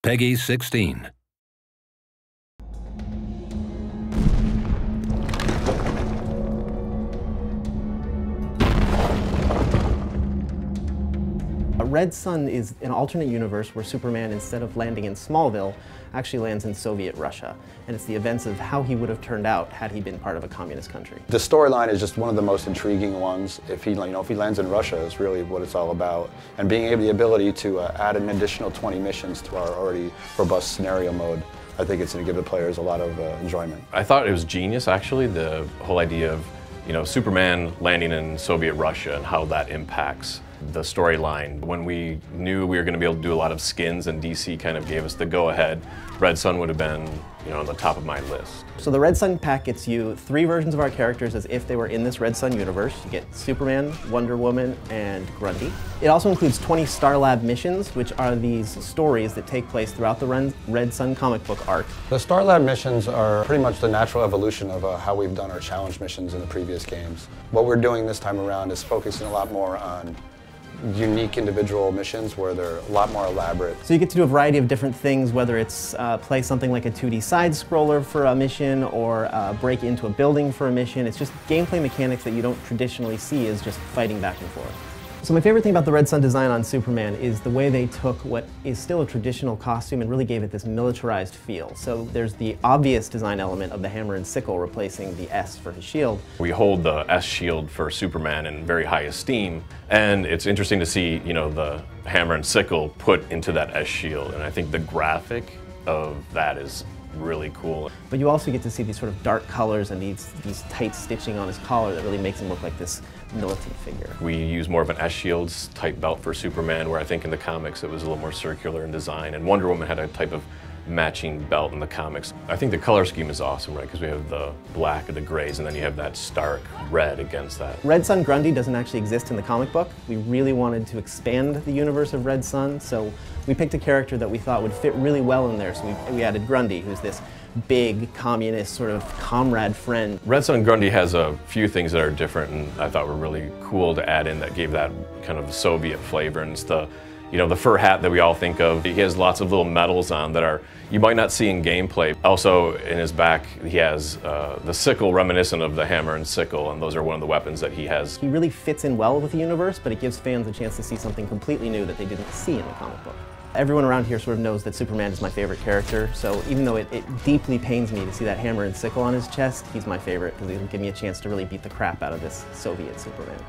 Peggy 16. Red Sun is an alternate universe where Superman, instead of landing in Smallville, actually lands in Soviet Russia. And it's the events of how he would have turned out had he been part of a communist country. The storyline is just one of the most intriguing ones. If he lands in Russia, is really what it's all about. And being able the ability to add an additional 20 missions to our already robust scenario mode, I think it's going to give the players a lot of enjoyment. I thought it was genius, actually, the whole idea of Superman landing in Soviet Russia and how that impacts the storyline. When we knew we were going to be able to do a lot of skins and DC kind of gave us the go-ahead, Red Sun would have been on the top of my list. So the Red Sun pack gets you 3 versions of our characters as if they were in this Red Sun universe. You get Superman, Wonder Woman, and Grundy. It also includes 20 Star Lab missions, which are these stories that take place throughout the Red Sun comic book arc. The Star Lab missions are pretty much the natural evolution of how we've done our challenge missions in the previous games. What we're doing this time around is focusing a lot more on unique individual missions where they're a lot more elaborate. So you get to do a variety of different things, whether it's play something like a 2D side-scroller for a mission or break into a building for a mission. It's just gameplay mechanics that you don't traditionally see as just fighting back and forth. So my favorite thing about the Red Sun design on Superman is the way they took what is still a traditional costume and really gave it this militarized feel. So there's the obvious design element of the hammer and sickle replacing the S for his shield. We hold the S shield for Superman in very high esteem, and it's interesting to see, the hammer and sickle put into that S shield, and I think the graphic of that is really cool. But you also get to see these sort of dark colors and these tight stitching on his collar that really makes him look like this militant figure. We use more of an S-Shields type belt for Superman, where I think in the comics it was a little more circular in design, and Wonder Woman had a type of matching belt in the comics. I think the color scheme is awesome, right? Because we have the black and the grays, and then you have that stark red against that. Red Sun Grundy doesn't actually exist in the comic book. We really wanted to expand the universe of Red Sun, so we picked a character that we thought would fit really well in there. So we added Grundy, who's this big communist sort of comrade friend. Red Sun Grundy has a few things that are different and I thought were really cool to add in that gave that kind of Soviet flavor. And it's the fur hat that we all think of. He has lots of little medals on that you might not see in gameplay. Also in his back he has the sickle reminiscent of the hammer and sickle, and those are one of the weapons that he has. He really fits in well with the universe, but it gives fans a chance to see something completely new that they didn't see in the comic book. Everyone around here sort of knows that Superman is my favorite character, so even though it deeply pains me to see that hammer and sickle on his chest, he's my favorite because he'll give me a chance to really beat the crap out of this Soviet Superman.